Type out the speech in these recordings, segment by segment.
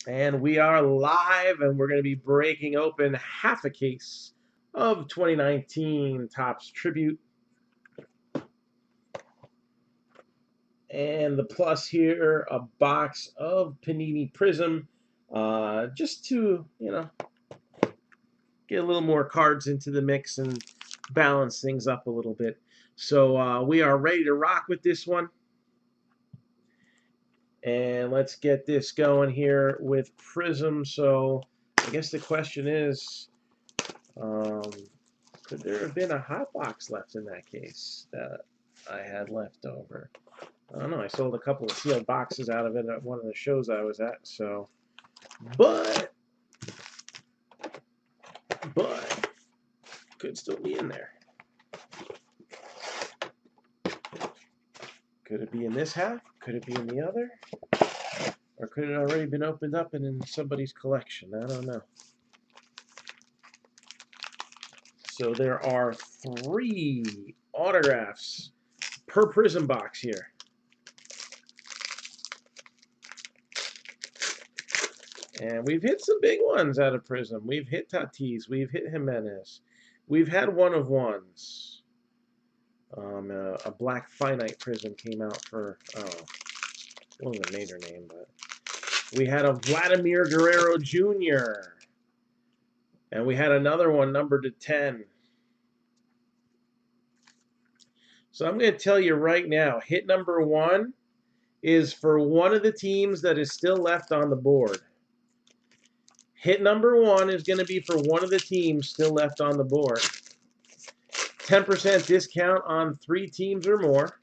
And we are live, and we're going to be breaking open half a case of 2019 Topps Tribute. And the plus here, a box of Panini Prism, just to, get a little more cards into the mix and balance things up a little bit. So we are ready to rock with this one. And let's get this going here with Prism. So I guess the question is, could there have been a hot box left in that case that I had left over? I don't know. I sold a couple of sealed boxes out of it at one of the shows I was at. So, but could still be in there. Could it be in this half? Could it be in the other? Or could it already been opened up and in somebody's collection? I don't know. So there are 3 autographs per Prism box here. And we've hit some big ones out of Prism. We've hit Tatis. We've hit Jimenez. We've had one of ones. A black finite Prism came out for, it wasn't a major name, but we had a Vladimir Guerrero Jr. And we had another one numbered to 10. So I'm going to tell you right now, hit number 1 is for one of the teams that is still left on the board. Hit number 1 is going to be for one of the teams still left on the board. 10% discount on 3 teams or more.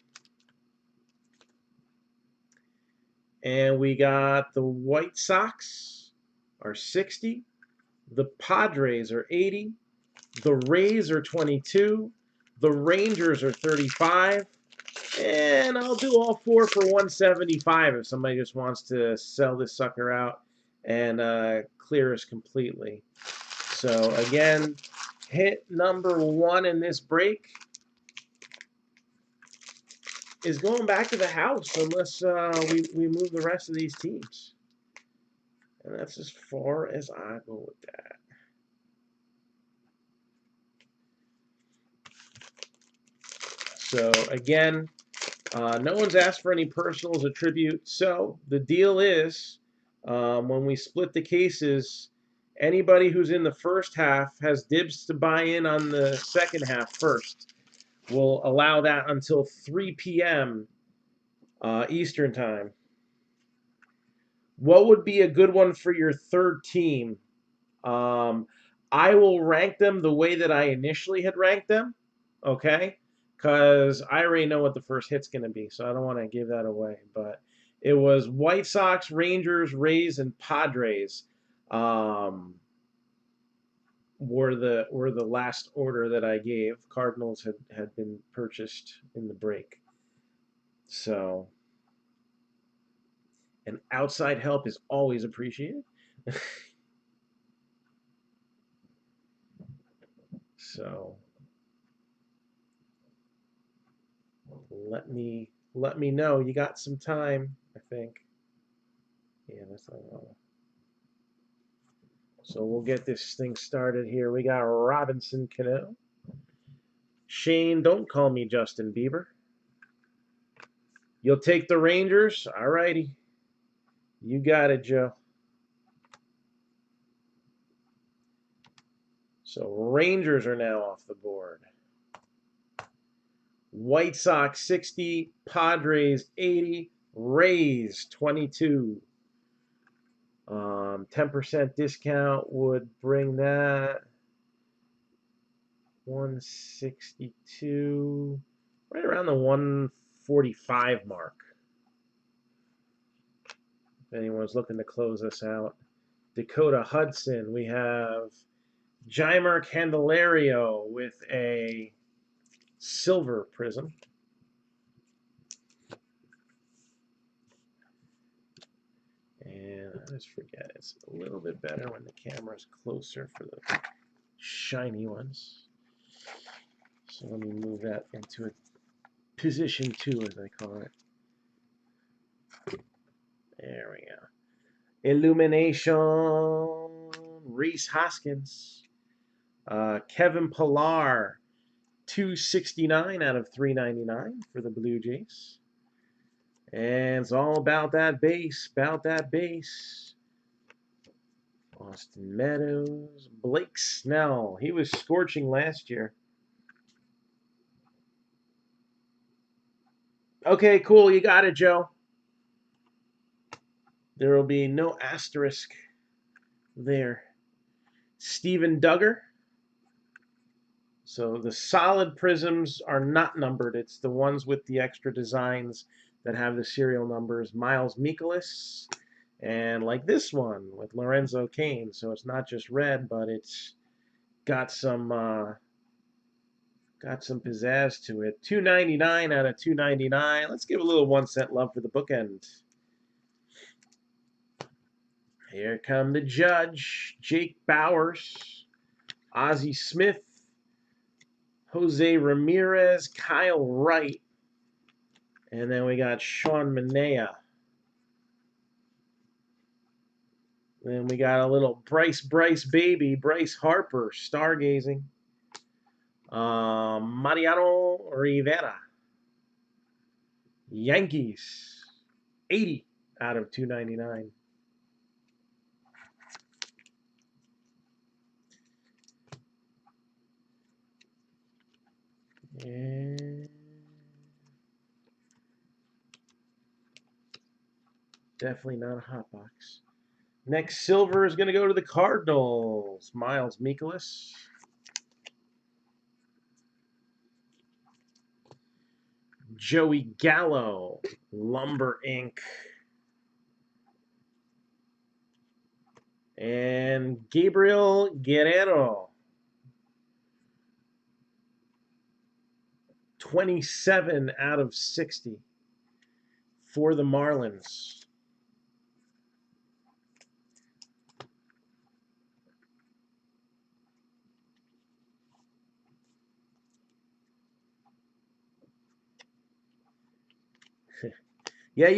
And we got the White Sox are 60. The Padres are 80. The Rays are 22. The Rangers are 35. And I'll do all 4 for 175 if somebody just wants to sell this sucker out and clear us completely. So again, hit number 1 in this break is going back to the house unless we move the rest of these teams. And that's as far as I go with that. So again, no one's asked for any personals or tribute. So the deal is, when we split the cases, anybody who's in the first half has dibs to buy in on the second half first. We'll allow that until 3 p.m. Eastern time. What would be a good one for your third team? I will rank them the way that I initially had ranked them, okay? Because I already know what the first hit's going to be, so I don't want to give that away. But it was White Sox, Rangers, Rays, and Padres were the last order that I gave. Cardinals had been purchased in the break. So, and outside help is always appreciated. So let me know. You got some time, I think. Yeah, that's not wrong. So we'll get this thing started here. We got Robinson Cano. Shane, don't call me Justin Bieber. You'll take the Rangers? All righty. You got it, Joe. So Rangers are now off the board. White Sox 60, Padres 80, Rays 22. 10% discount would bring that 162, right around the 145 mark. If anyone's looking to close us out. Dakota Hudson, we have Jeimer Candelario with a silver prism. And I just forget, it's a little bit better when the camera's closer for the shiny ones. So let me move that into a position 2, as I call it. There we go. Illumination, Reese Hoskins. Kevin Pillar, 269 out of 399 for the Blue Jays. And it's all about that base, Austin Meadows, Blake Snell. He was scorching last year. Okay, cool. You got it, Joe. There will be no asterisk there. Steven Duggar. So the solid prisms are not numbered. It's the ones with the extra designs that have the serial numbers. Miles Mikolas, and like this one with Lorenzo Cain. So it's not just red, but it's got some pizzazz to it. 299 out of 299. Let's give a little 1 cent love for the bookend. Here come the judge, Jake Bowers, Ozzie Smith, Jose Ramirez, Kyle Wright, and then we got Sean Manaea. Then we got a little Bryce baby, Bryce Harper, stargazing. Mariano Rivera, Yankees, 80 out of 299. And definitely not a hot box. Next silver is going to go to the Cardinals. Miles Mikolas. Joey Gallo, Lumber Inc. And Gabriel Guerrero, 27 out of 60 for the Marlins. Yeah,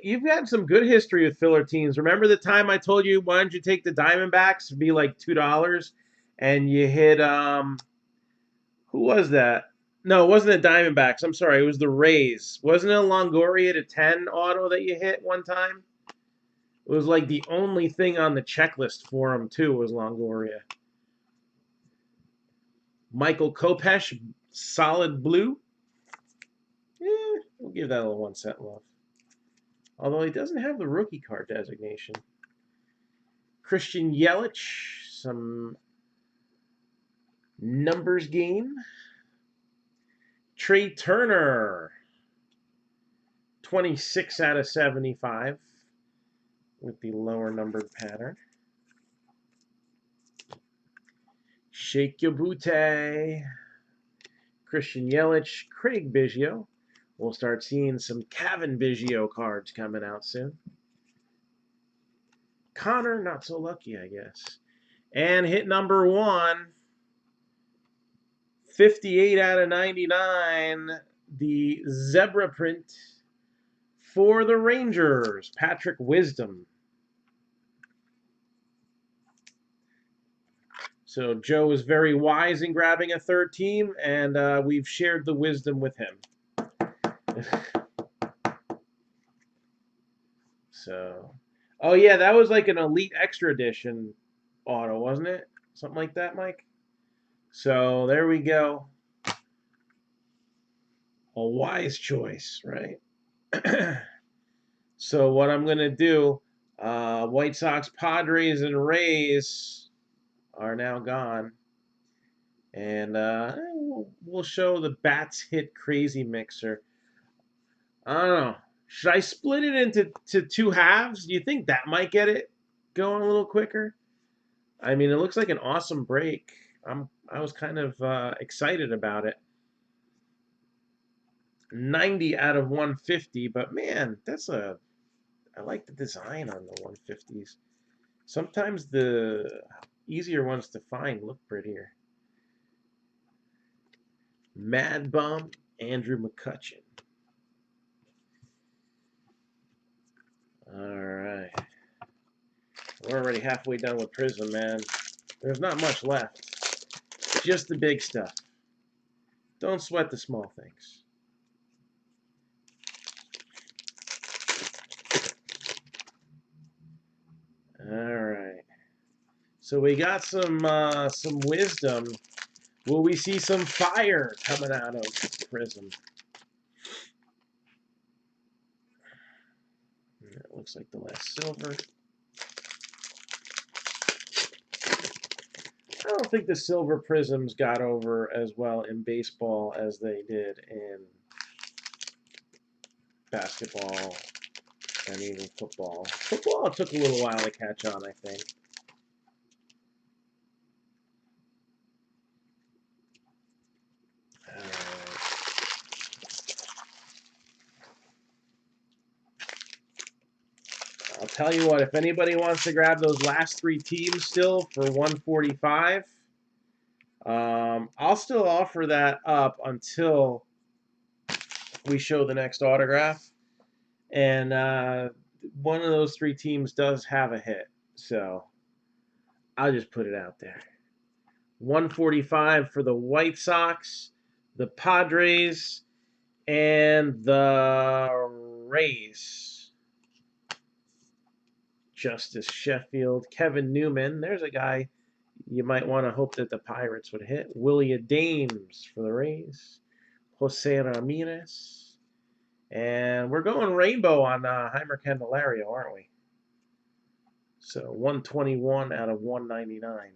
you've had some good history with filler teams. Remember the time I told you, why don't you take the Diamondbacks? It'd be like $2, and you hit who was that? No, it wasn't the Diamondbacks. I'm sorry, it was the Rays. Wasn't it a Longoria to 10 auto that you hit one time? It was like the only thing on the checklist for him too was Longoria. Michael Kopech, solid blue. We'll give that a little 1 cent love. Although he doesn't have the rookie card designation. Christian Yelich, some numbers game. Trey Turner, 26 out of 75 with the lower numbered pattern. Shake your booty. Christian Yelich, Craig Biggio. We'll start seeing some Kevin Biggio cards coming out soon. Connor, not so lucky, I guess. And hit number 1, 58 out of 99, the zebra print for the Rangers, Patrick Wisdom. So Joe was very wise in grabbing a third team, and we've shared the wisdom with him. So, oh yeah, that was like an Elite Extra Edition auto, wasn't it? Something like that, Mike? So there we go. A wise choice, right? So what I'm going to do, White Sox, Padres, and Rays are now gone. And we'll show the Bats Hit Crazy Mixer. I don't know. Should I split it into two halves? Do you think that might get it going a little quicker? I mean, it looks like an awesome break. I was kind of excited about it. 90 out of 150, but man, I like the design on the 150s. Sometimes the easier ones to find look prettier. Mad Bum, Andrew McCutchen. All right. We're already halfway done with Prism, man. There's not much left. Just the big stuff. Don't sweat the small things. All right. So we got some wisdom. Will we see some fire coming out of Prism? It looks like the last silver. I don't think the silver prisms got over as well in baseball as they did in basketball and even football. Football took a little while to catch on, I think. All right. I'll tell you what, if anybody wants to grab those last 3 teams still for 145, I'll still offer that up until we show the next autograph. And one of those 3 teams does have a hit. So I'll just put it out there. 145 for the White Sox, the Padres, and the Rays. Justice Sheffield, Kevin Newman. There's a guy you might want to hope that the Pirates would hit. Willie Dames for the Rays. Jose Ramirez. And we're going rainbow on Heimer Candelario, aren't we? So 121 out of 199.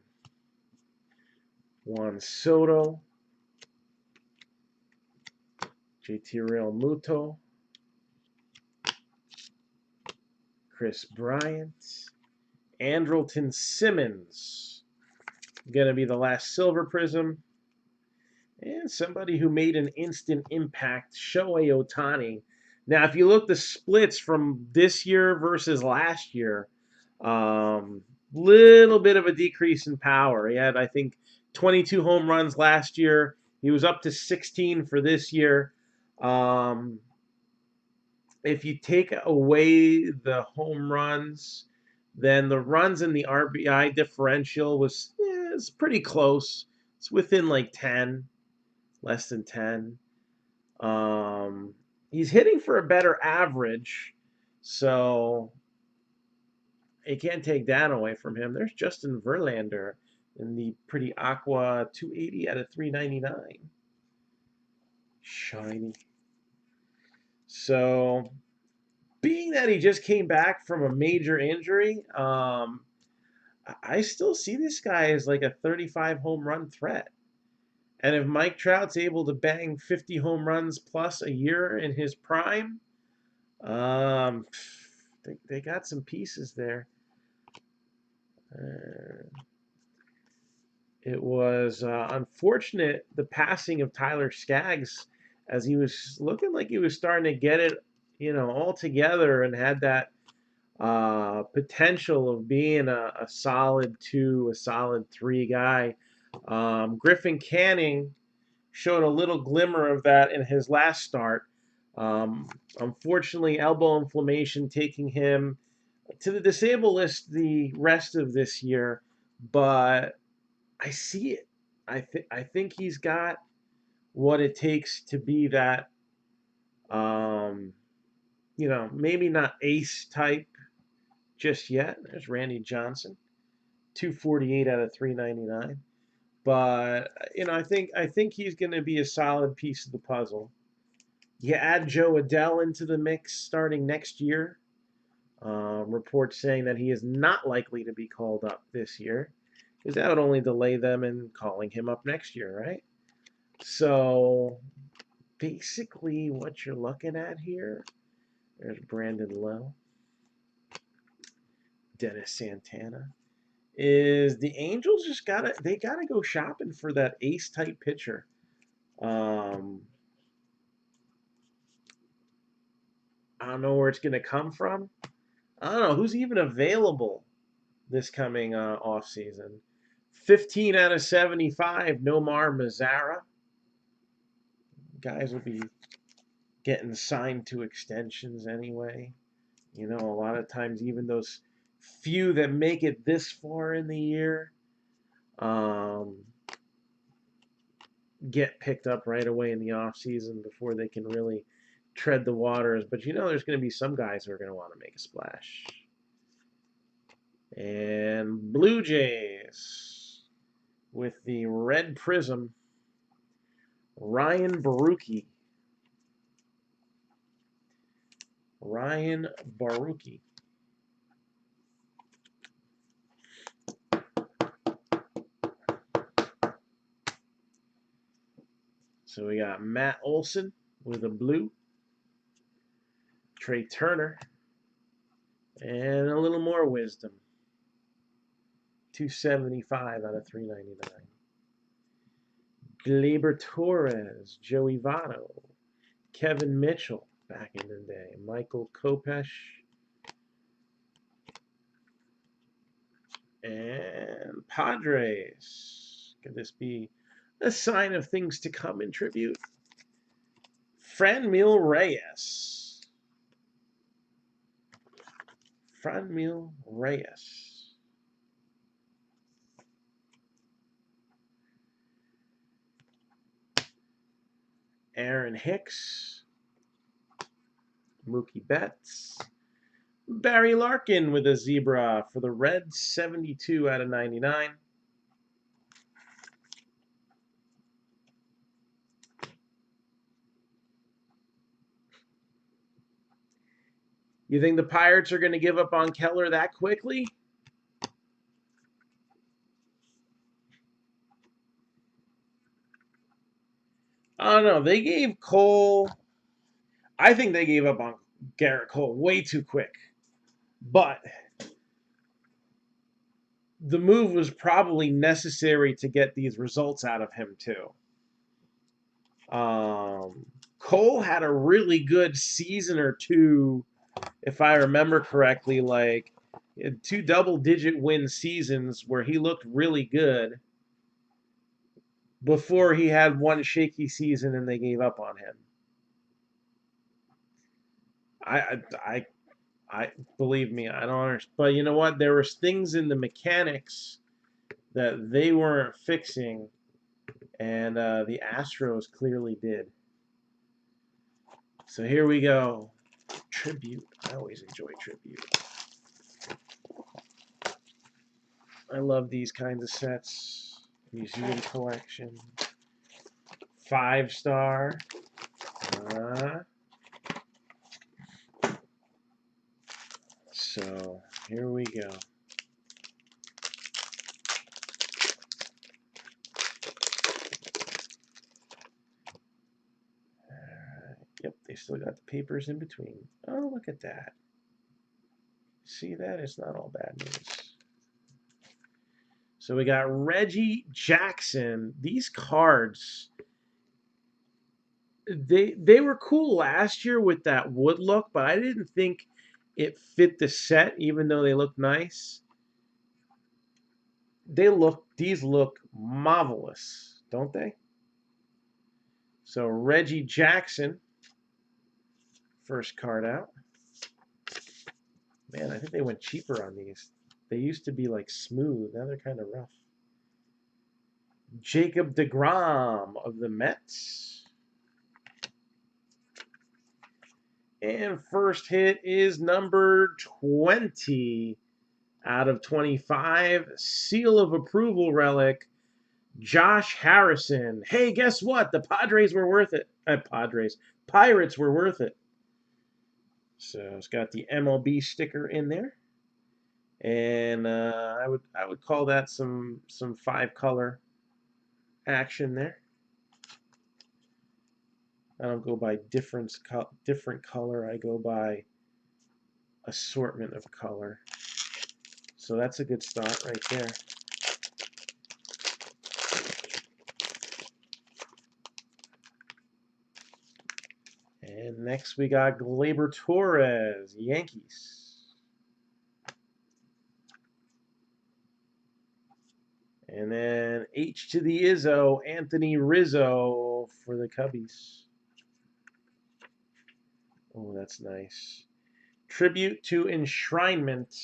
Juan Soto. JT Real Muto. Chris Bryant. Andrelton Simmons. Going to be the last silver prism. And somebody who made an instant impact, Shohei Ohtani. Now, if you look the splits from this year versus last year, little bit of a decrease in power. He had, I think, 22 home runs last year. He was up to 16 for this year. If you take away the home runs, then the runs in the RBI differential was it's pretty close. It's within like 10, less than 10. He's hitting for a better average, so you can't take that away from him. There's Justin Verlander in the pretty aqua 280 out of 399. Shiny. So, being that he just came back from a major injury, I still see this guy as like a 35 home run threat. And if Mike Trout's able to bang 50 home runs plus a year in his prime, they got some pieces there. It was unfortunate the passing of Tyler Skaggs, as he was looking like he was starting to get it, all together and had that potential of being a solid 2, a solid 3 guy. Griffin Canning showed a little glimmer of that in his last start. Unfortunately, elbow inflammation taking him to the disabled list the rest of this year, but I see it. I think he's got what it takes to be that, maybe not ace type just yet. There's Randy Johnson, 248 out of 399. But I think he's going to be a solid piece of the puzzle. You add Joe Adell into the mix starting next year. Reports saying that he is not likely to be called up this year, because that would only delay them in calling him up next year, right? So basically, what you're looking at here, there's Brandon Lowe, Dennis Santana, is the Angels just gotta go shopping for that ace type pitcher. I don't know where it's gonna come from. I don't know who's even available this coming off season. 15 out of 75, Nomar Mazara. Guys will be getting signed to extensions anyway. A lot of times even those few that make it this far in the year get picked up right away in the off season before they can really tread the waters. But you know, there's going to be some guys who are going to want to make a splash. And Blue Jays with the red prism, Ryan Baruchi. Ryan Baruchi. So we got Matt Olson with a blue, Trey Turner, and a little more wisdom. 275 out of 399. Gleyber Torres, Joey Votto, Kevin Mitchell back in the day, Michael Kopech, and Padres. Could this be a sign of things to come in tribute? Franmil Reyes. Franmil Reyes. Aaron Hicks. Mookie Betts. Barry Larkin with a zebra for the Reds, 72 out of 99. You think the Pirates are going to give up on Keller that quickly? I don't know. They gave Cole. I think they gave up on Garrett Cole way too quick. But the move was probably necessary to get these results out of him, too. Cole had a really good season or two, if I remember correctly, like 2 double-digit win seasons where he looked really good before he had one shaky season and they gave up on him. I believe me, I don't understand. But you know what? There was things in the mechanics that they weren't fixing, and the Astros clearly did. So here we go. Tribute. I always enjoy tribute. I love these kinds of sets. Museum collection. 5-star. So here we go. Yep, they still got the papers in between. Oh, look at that. See that? It's not all bad news. So we got Reggie Jackson. These cards, they were cool last year with that wood look, but I didn't think it fit the set, even though they look nice. These look marvelous, don't they? So Reggie Jackson, first card out. Man, I think they went cheaper on these. They used to be like smooth. Now they're kind of rough. Jacob deGrom of the Mets. And first hit is number 20 out of 25. Seal of approval relic, Josh Harrison. Hey, guess what? The Padres were worth it. Pirates were worth it. So it's got the MLB sticker in there. And I would call that some 5-color action there. I don't go by different color. I go by assortment of color. So that's a good start right there. And next we got Gleyber Torres, Yankees. And then H to the Izzo, Anthony Rizzo for the Cubbies. Oh, that's nice. Tribute to Enshrinement,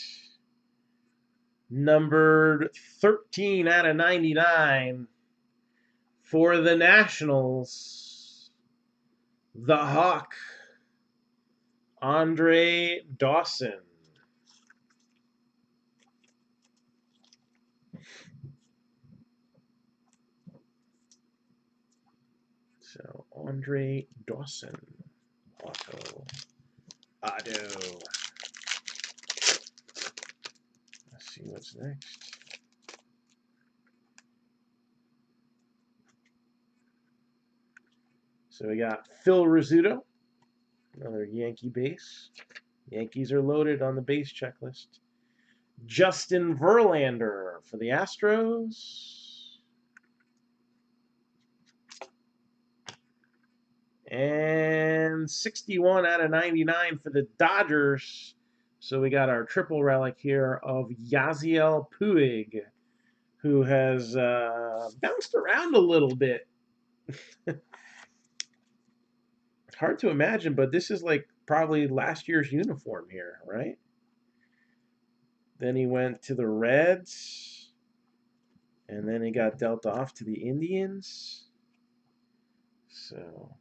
Numbered 13 out of 99 for the Nationals. The Hawk, Andre Dawson. So, Andre Dawson. Auto. Let's see what's next. So we got Phil Rizzuto, another Yankee base. Yankees are loaded on the base checklist. Justin Verlander for the Astros. And 61 out of 99 for the Dodgers. So we got our triple relic here of Yasiel Puig, who has bounced around a little bit. It's hard to imagine, but this is like probably last year's uniform here, right? Then he went to the Reds, and then he got dealt off to the Indians. So,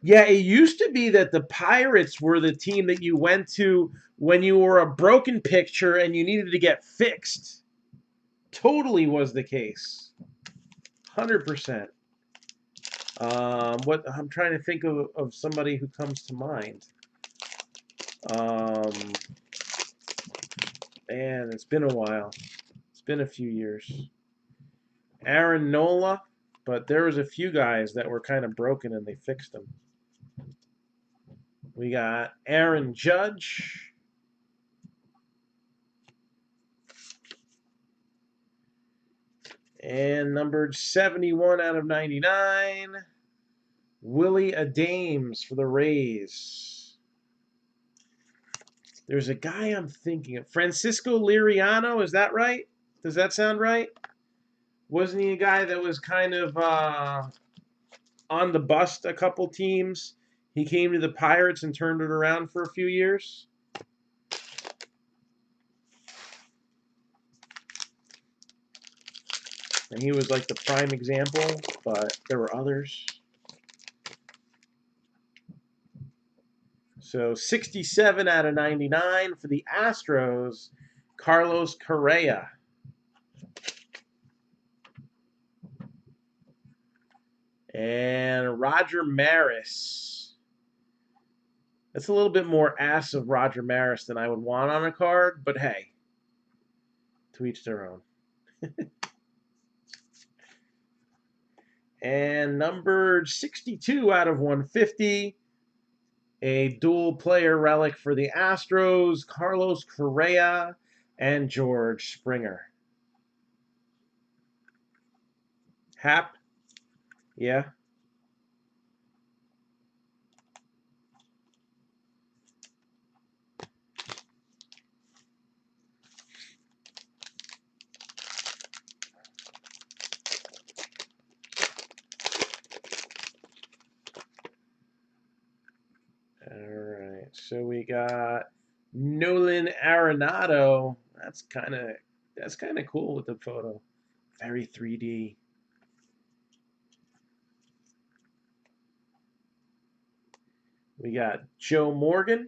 yeah, it used to be that the Pirates were the team that you went to when you were a broken picture and you needed to get fixed. Totally was the case. 100%. What I'm trying to think of somebody who comes to mind. Man, it's been a while. It's been a few years. Aaron Nola, but there was a few guys that were kind of broken and they fixed them. We got Aaron Judge. And numbered 71 out of 99, Willie Adames for the Rays. There's a guy I'm thinking of. Francisco Liriano, is that right? Does that sound right? Wasn't he a guy that was kind of on the bust a couple teams? He came to the Pirates and turned it around for a few years. And he was like the prime example, but there were others. So 67 out of 99 for the Astros, Carlos Correa. And Roger Maris. That's a little bit more ass of Roger Maris than I would want on a card, but hey, to each their own. And numbered 62 out of 150, a dual player relic for the Astros, Carlos Correa and George Springer. Hap? Yeah. Alright, so we got Nolan Arenado. That's kind of cool with the photo. Very 3D. We got Joe Morgan.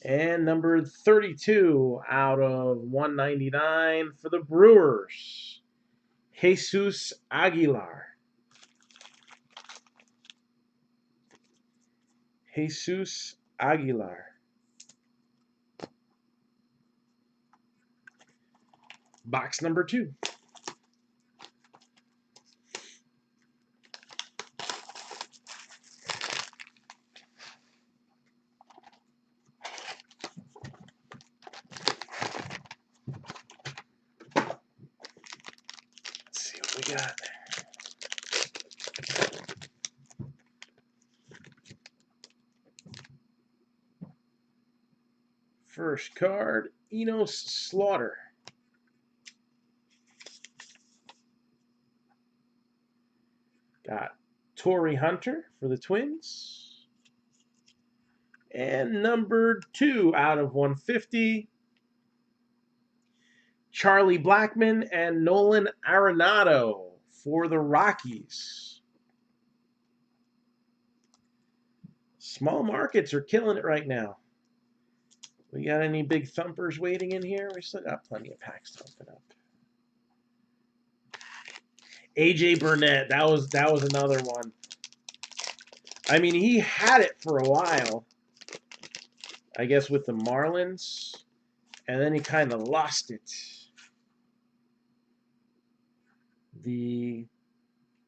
And number 32 out of 199 for the Brewers, Jesus Aguilar. Jesus Aguilar. Box number 2. Let's see what we got. First card, Enos Slaughter. Got Torrey Hunter for the Twins. And numbered 2 out of 150, Charlie Blackmon, and Nolan Arenado for the Rockies. Small markets are killing it right now. We got any big thumpers waiting in here? We still got plenty of packs to open up. AJ Burnett, that was another one. I mean, he had it for a while, I guess, with the Marlins, and then he kind of lost it. The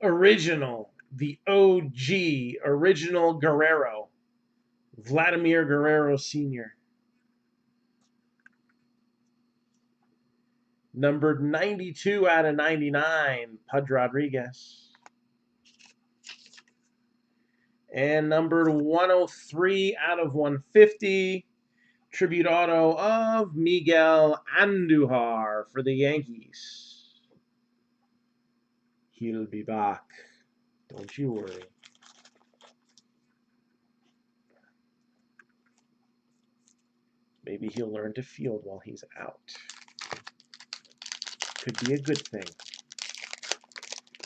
original, the OG, original Guerrero, Vladimir Guerrero Sr. Numbered 92 out of 99, Pudge Rodriguez. And numbered 103 out of 150, tribute auto of Miguel Andujar for the Yankees. He'll be back. Don't you worry. Maybe he'll learn to field while he's out. Could be a good thing.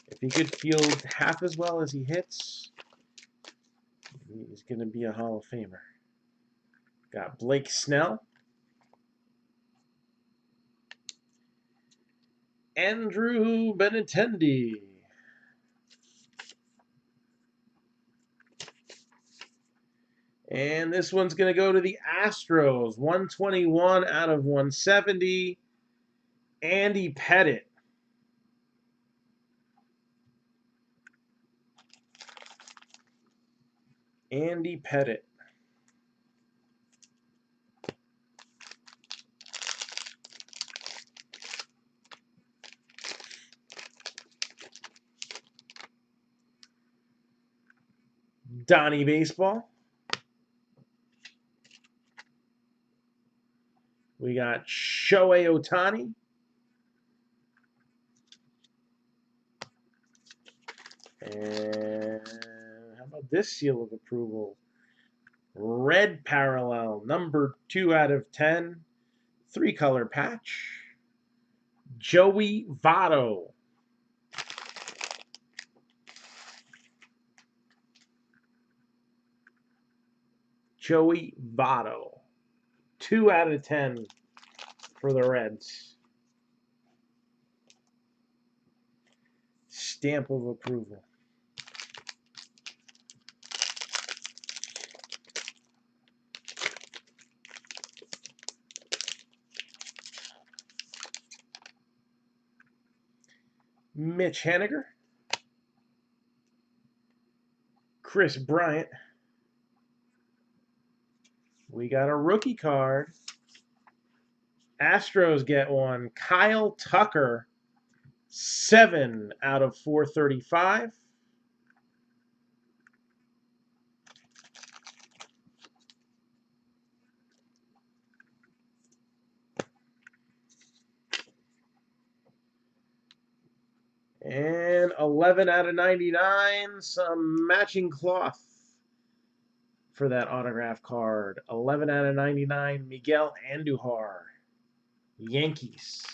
If he could field half as well as he hits, he's going to be a Hall of Famer. Got Blake Snell. Andrew Benintendi. And this one's going to go to the Astros. 121 out of 170. Andy Pettitte. Andy Pettitte. Donnie Baseball. We got Shohei Ohtani. And how about this seal of approval? Red parallel, number 2 out of 10. 3-color patch. Joey Votto. Joey Votto. 2 out of 10 for the Reds. Stamp of approval. Mitch Haniger. Chris Bryant. We got a rookie card. Astros get one. Kyle Tucker. 7 out of 435. And 11 out of 99, some matching cloth for that autograph card. 11 out of 99, Miguel Andujar, Yankees.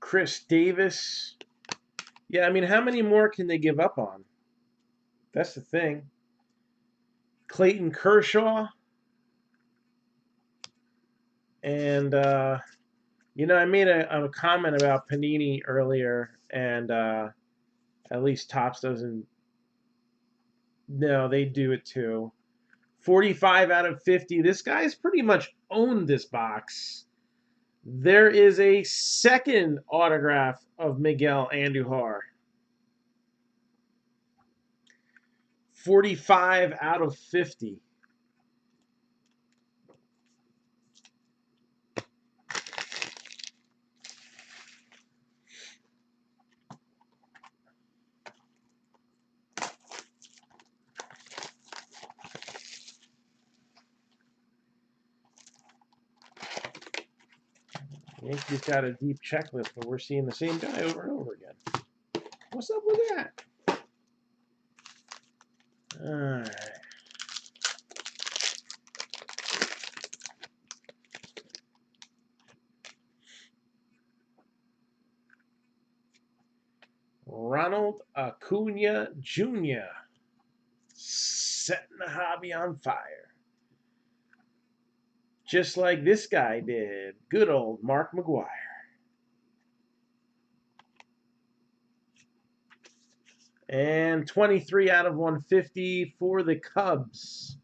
Chris Davis. Yeah, I mean, how many more can they give up on? That's the thing. Clayton Kershaw. And, you know, I made a comment about Panini earlier, and at least Topps doesn't. No, they do it too. 45 out of 50. This guy's pretty much owned this box. There is a second autograph of Miguel Andujar. 45 out of 50. Yankees got a deep checklist, but we're seeing the same guy over and over again. What's up with that? All right. Ronald Acuna Jr. setting the hobby on fire. Just like this guy did. Good old Mark McGwire. And 23 out of 150 for the Cubs.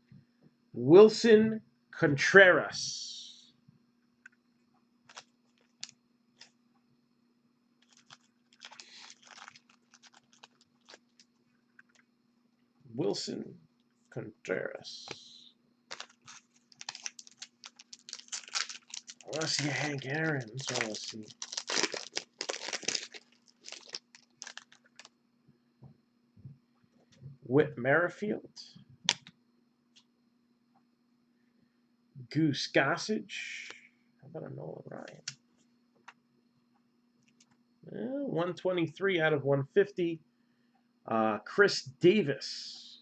Wilson Contreras. Wilson Contreras. I want to see Hank Aaron. That's what I want to see. Whit Merrifield. Goose Gossage. How about a Nolan Ryan? 123 out of 150. Chris Davis.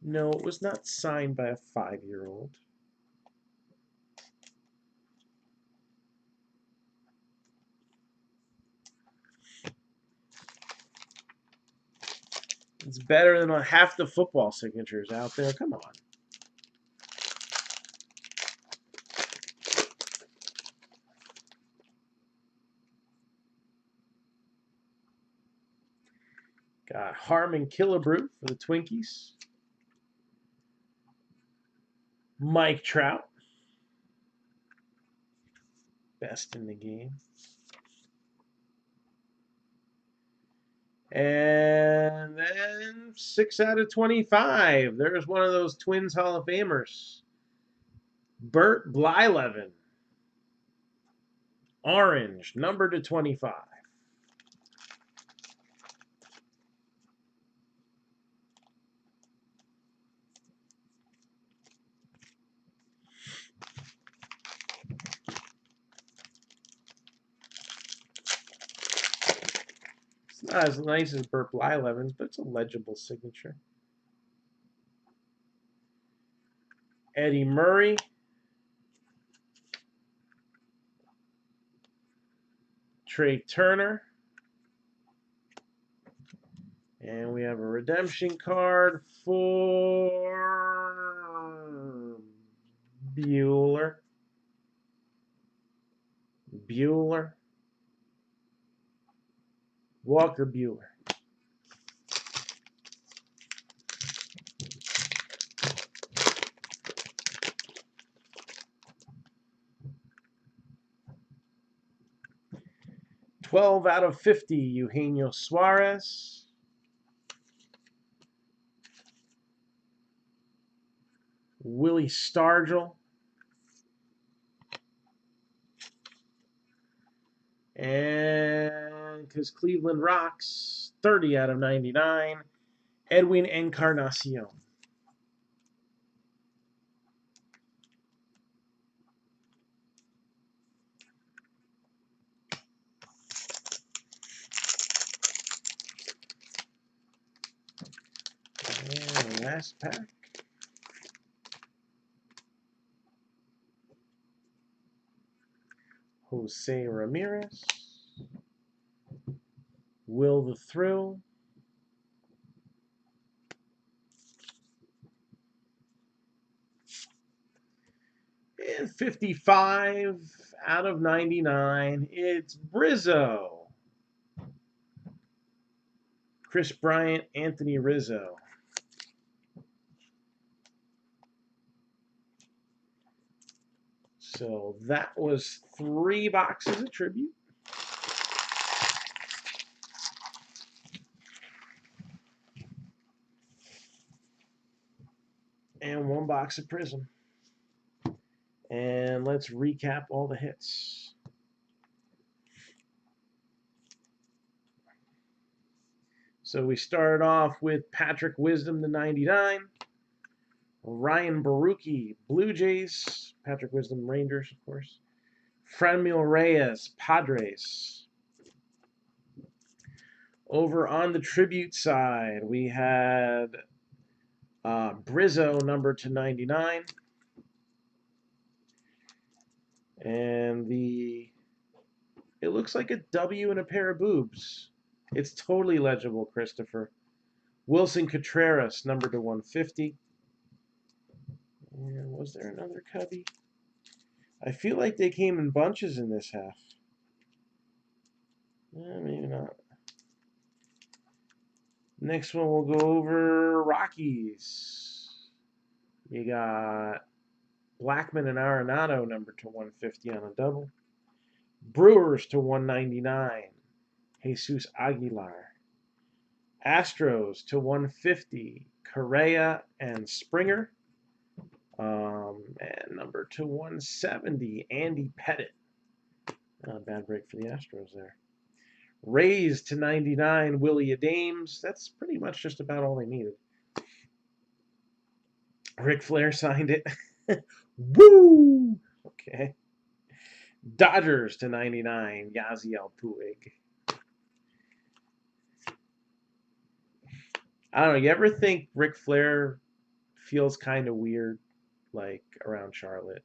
No, it was not signed by a 5-year-old. It's better than half the football signatures out there. Come on. Got Harmon Killebrew for the Twinkies. Mike Trout. Best in the game. And then 6 out of 25. There's one of those Twins Hall of Famers. Bert Blyleven. Orange, number to 25. It's not as nice as Bert Blyleven's, but it's a legible signature. Eddie Murray. Trey Turner. And we have a redemption card for Bueller. Walker Bueller. $12 out of 50, Eugenio Suarez. Willie Stargell. And because Cleveland rocks, 30 out of 99, Edwin Encarnacion. And last pack. Jose Ramirez. Will the Thrill. And 55 out of 99, it's Rizzo. Chris Bryant, Anthony Rizzo. So that was 3 boxes of tribute. And 1 box of Prism. And let's recap all the hits. So we started off with Patrick Wisdom, the 99. Ryan Baruchi, Blue Jays. Patrick Wisdom, Rangers, of course. Franmil Reyes, Padres. Over on the tribute side, we had Brizzo, number /99. And it looks like a W and a pair of boobs. It's totally legible, Christopher. Wilson Contreras, number /150. And was there another cubby? I feel like they came in bunches in this half. Maybe not. Next one, we'll go over Rockies. You got Blackman and Arenado, number /150 on a double. Brewers /199. Jesus Aguilar. Astros /150. Correa and Springer. And number /170. Andy Pettit. Bad break for the Astros there. Rays /99. Willie Adames. That's pretty much just about all they needed. Ric Flair signed it. Woo! Okay. Dodgers /99. Yasiel Puig. I don't know. You ever think Ric Flair feels kind of weird, like, around Charlotte?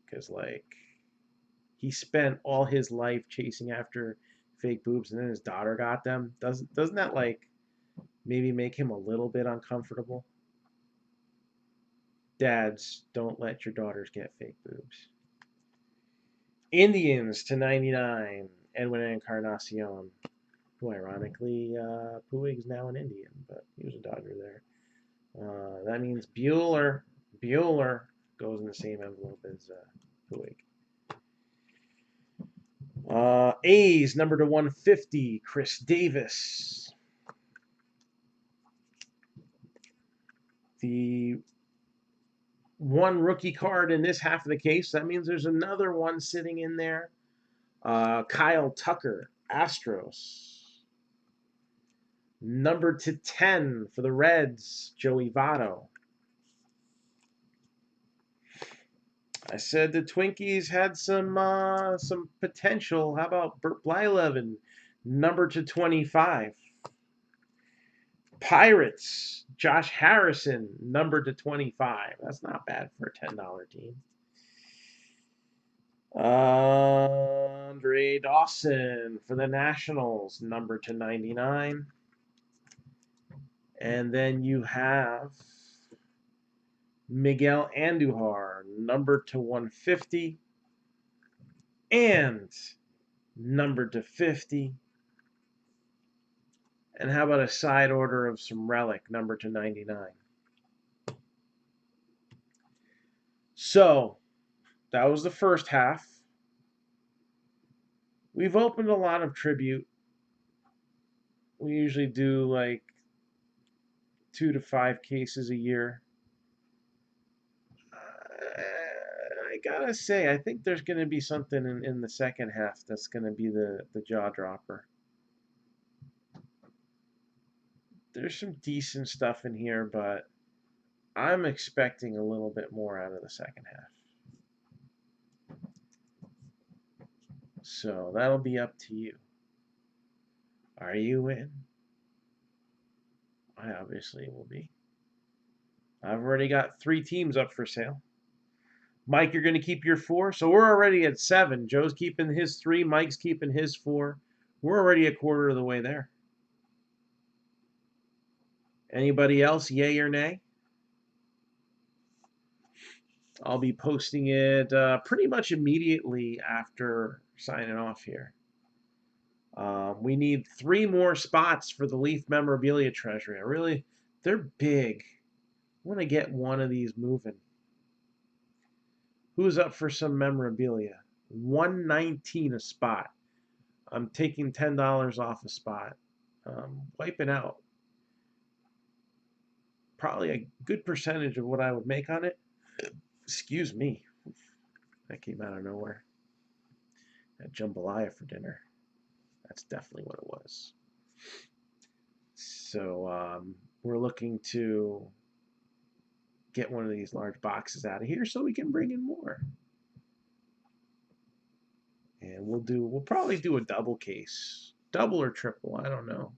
Because, like, he spent all his life chasing after fake boobs, and then his daughter got them. Doesn't that, like, maybe make him a little bit uncomfortable? Dads, don't let your daughters get fake boobs. Indians /99. Edwin Encarnacion, who ironically, Puig's now an Indian, but he was a Dodger there. That means Bueller goes in the same envelope as Puig. A's, number /150, Chris Davis. The one rookie card in this half of the case. That means there's another one sitting in there. Kyle Tucker, Astros. Number /10 for the Reds, Joey Votto. I said the Twinkies had some potential. How about Bert Blyleven, number /25. Pirates, Josh Harrison, number /25. That's not bad for a $10 team. Andre Dawson for the Nationals, number /99. And then you have Miguel Andujar, number /150. And number /50. And how about a side order of some relic, number /99. So, that was the first half. We've opened a lot of tribute. We usually do like 2 to 5 cases a year. I gotta say, I think there's going to be something in the second half that's going to be the jaw dropper. There's some decent stuff in here, but I'm expecting a little bit more out of the second half. So that'll be up to you. Are you in? I obviously will be. I've already got 3 teams up for sale. Mike, you're going to keep your 4. So we're already at 7. Joe's keeping his 3. Mike's keeping his 4. We're already a quarter of the way there. Anybody else, yay or nay? I'll be posting it pretty much immediately after signing off here. We need 3 more spots for the Leaf memorabilia treasury. They're big. I want to get one of these moving. Who's up for some memorabilia? $119 a spot. I'm taking $10 off a spot. Wiping out probably a good percentage of what I would make on it. Excuse me. That came out of nowhere. Had jambalaya for dinner. That's definitely what it was. So we're looking to get one of these large boxes out of here so we can bring in more. And we'll probably do a double case. Double or triple, I don't know.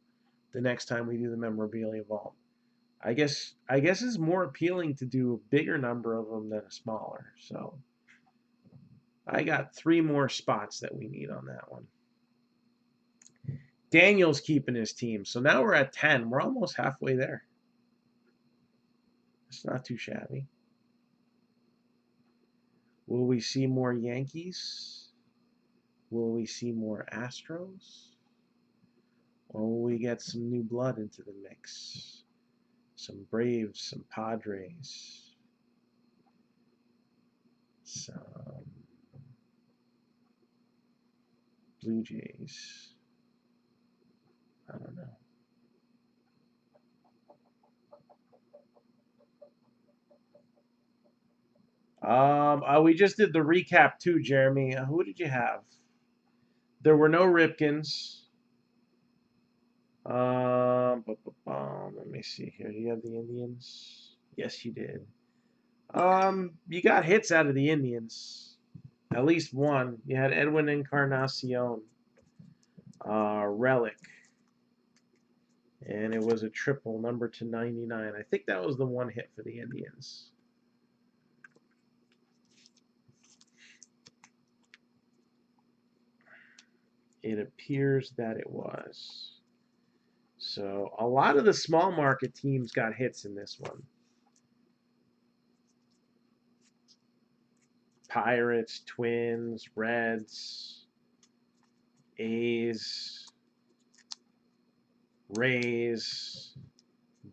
The next time we do the memorabilia vault. I guess it's more appealing to do a bigger number of them than a smaller. So I got 3 more spots that we need on that one. Daniel's keeping his team. So now we're at 10. We're almost halfway there. It's not too shabby. Will we see more Yankees? Will we see more Astros? Or will we get some new blood into the mix? Some Braves, some Padres, some Blue Jays. I don't know. We just did the recap too, Jeremy. Who did you have? There were no Ripkins. Let me see here. Do you have the Indians? Yes, you did. You got hits out of the Indians. At least one. You had Edwin Encarnacion, Relic, and it was a triple, number to 99. I think that was the one hit for the Indians. It appears that it was. So a lot of the small market teams got hits in this one. Pirates, Twins, Reds, A's, Rays,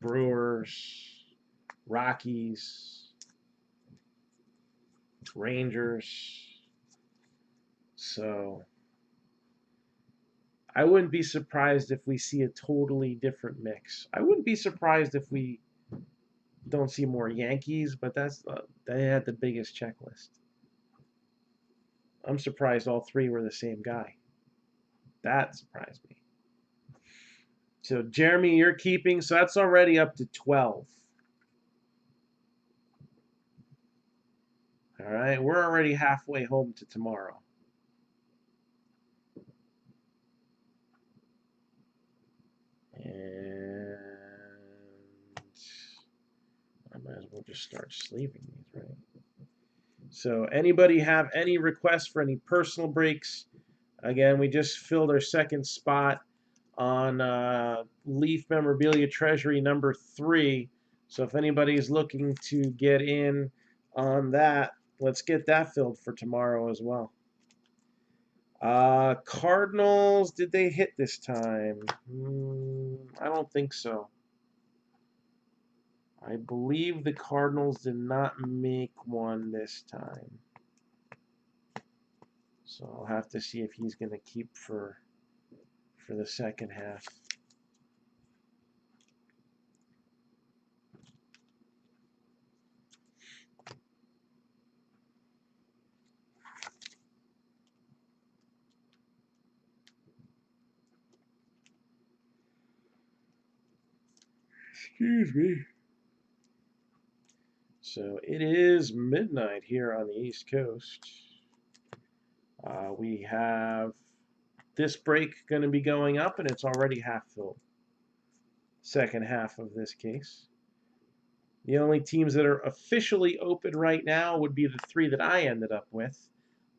Brewers, Rockies, Rangers. So I wouldn't be surprised if we see a totally different mix. I wouldn't be surprised if we don't see more Yankees, but they had the biggest checklist. I'm surprised all 3 were the same guy. That surprised me. So Jeremy, you're keeping, so that's already up to 12. All right, we're already halfway home to tomorrow. And I might as well just start sleeving these, right? So anybody have any requests for any personal breaks? Again, we just filled our second spot on Leaf Memorabilia Treasury number 3. So if anybody's looking to get in on that, let's get that filled for tomorrow as well. Cardinals, did they hit this time? I don't think so. I believe the Cardinals did not make one this time. So I'll have to see if he's going to keep for the second half. Excuse me. So it is midnight here on the East Coast. We have this break going to be going up, and it's already half filled. Second half of this case. The only teams that are officially open right now would be the 3 that I ended up with.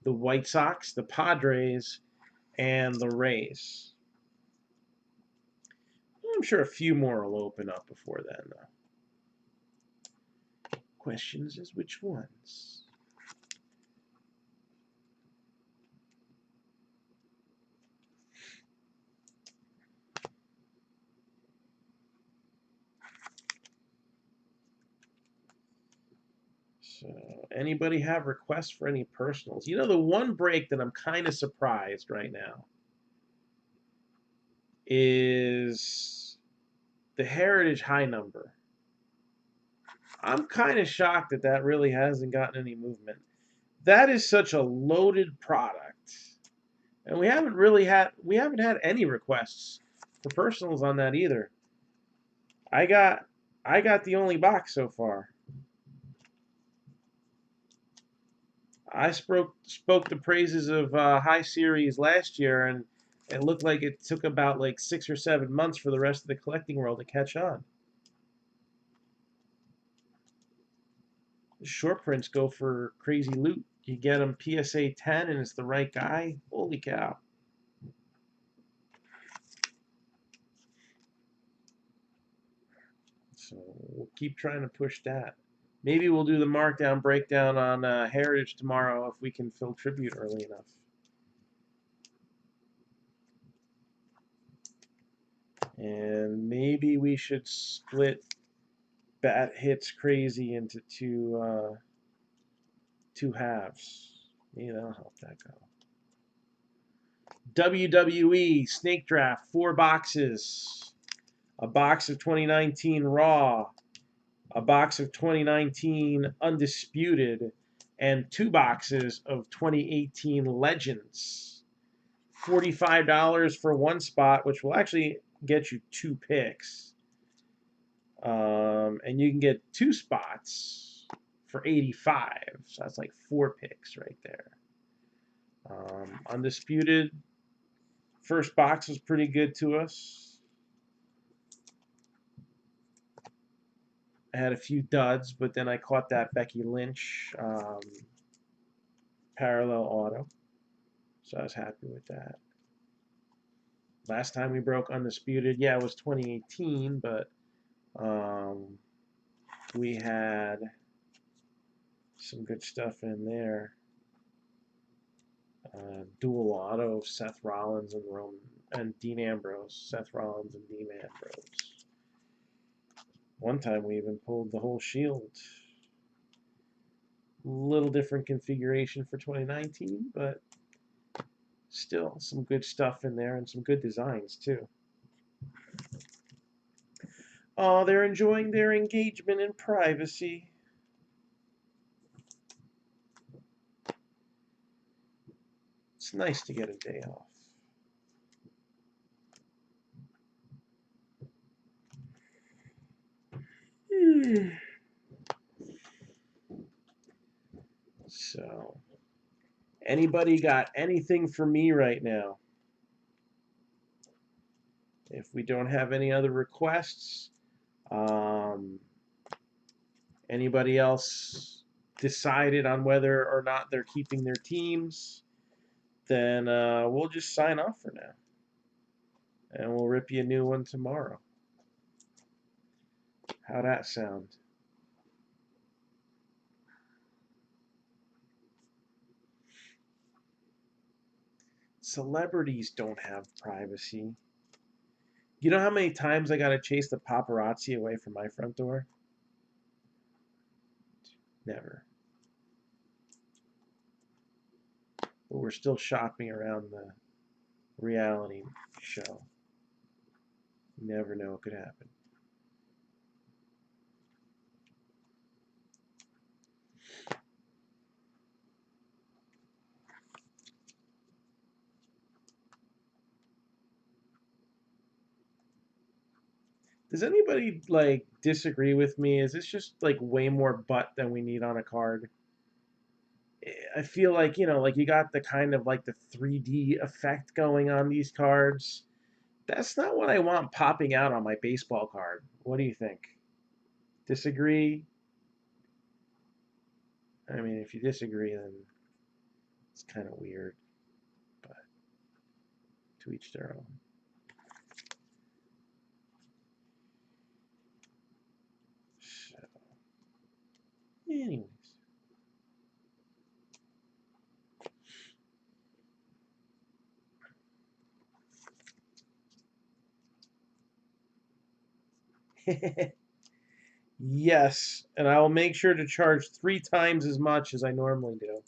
The White Sox, the Padres, and the Rays. I'm sure a few more will open up before then, though. Questions is which ones? So, anybody have requests for any personals? You know, the one break that I'm kind of surprised right now is the Heritage High number. I'm kind of shocked that that really hasn't gotten any movement. That is such a loaded product, and we haven't had any requests for personals on that either. I got the only box so far. I spoke the praises of High Series last year, and it looked like it took about like 6 or 7 months for the rest of the collecting world to catch on. Short prints go for crazy loot. You get them PSA 10 and it's the right guy. Holy cow. So we'll keep trying to push that. Maybe we'll do the Mark-Down breakdown on Heritage tomorrow if we can fill tribute early enough. And maybe we should split Bat Hits Crazy into two halves. Maybe that'll help that go. WWE Snake Draft, 4 boxes. A box of 2019 Raw, a box of 2019 Undisputed, and 2 boxes of 2018 Legends. $45 for 1 spot, which will actually get you 2 picks. And you can get 2 spots for $85. So that's like 4 picks right there. Undisputed, first box was pretty good to us. I had a few duds, but then I caught that Becky Lynch parallel auto. So I was happy with that. Last time we broke Undisputed, yeah, it was 2018, but we had some good stuff in there. Dual auto of Seth Rollins and Dean Ambrose. Seth Rollins and Dean Ambrose. One time we even pulled the whole Shield. Little different configuration for 2019, but still some good stuff in there and some good designs too. Oh, they're enjoying their engagement in privacy. It's nice to get a day off. So, anybody got anything for me right now? If we don't have any other requests, anybody else decided on whether or not they're keeping their teams, then we'll just sign off for now. And we'll rip you a new one tomorrow. How'd that sound? Celebrities don't have privacy. You know how many times I got to chase the paparazzi away from my front door? Never. But we're still shopping around the reality show. You never know what could happen. Does anybody like disagree with me? Is this just like way more butt than we need on a card? I feel like, like you got the kind of like the 3D effect going on these cards. That's not what I want popping out on my baseball card. What do you think? Disagree? I mean, if you disagree, then it's kind of weird. But to each their own. So, anyways. Yes, and I will make sure to charge 3 times as much as I normally do.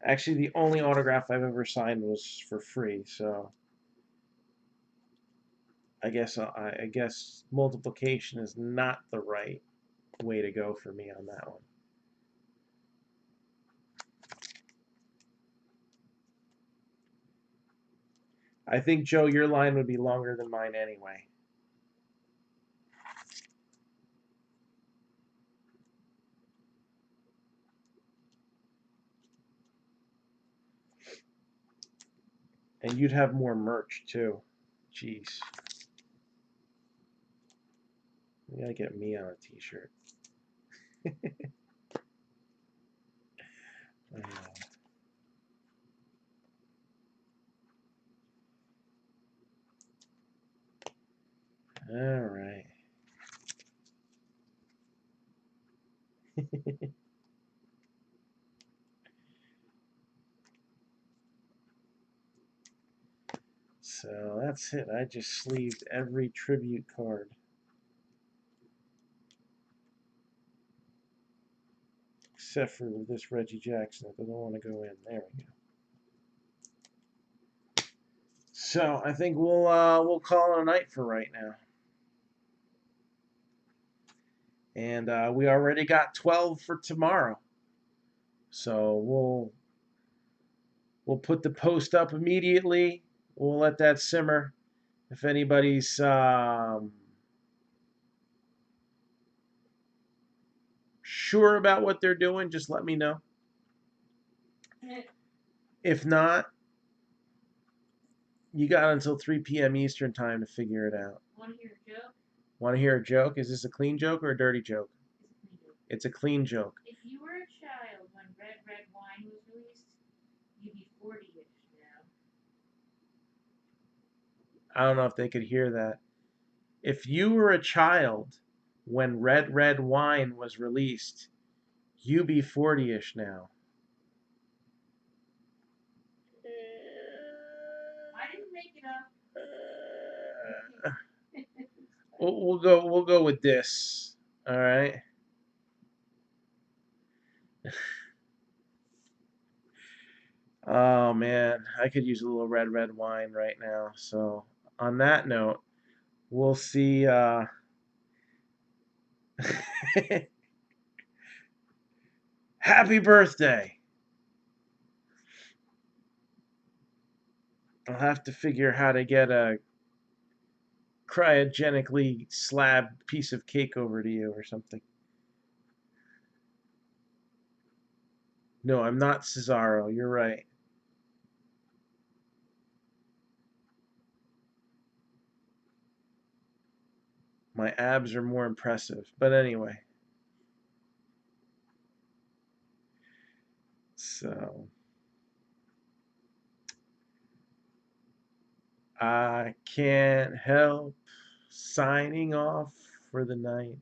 Actually, the only autograph I've ever signed was for free, so I guess multiplication is not the right way to go for me on that one. I think, Joe, your line would be longer than mine anyway. And you'd have more merch too. Jeez. You gotta get me on a t-shirt. All right. So that's it. I just sleeved every tribute card. Except for this Reggie Jackson. It doesn't want to go in. There we go. So I think we'll call it a night for right now. And we already got 12 for tomorrow. So we'll put the post up immediately. We'll let that simmer. If anybody's sure about what they're doing, just let me know. If not, you got until 3 p.m. Eastern time to figure it out. Want to hear a joke? Want to hear a joke? Is this a clean joke or a dirty joke? It's a clean joke. If you were a child when red wine was released, you'd be 40-ish now. I don't know if they could hear that. If you were a child when red wine was released, you be 40-ish now. I didn't make it up. We'll go with this. All right. Oh man, I could use a little red wine right now. So on that note, we'll see. Happy birthday. I'll have to figure how to get a cryogenically slabbed piece of cake over to you or something. No, I'm not Cesaro. You're right. My abs are more impressive. But anyway. So I can't help signing off for the night.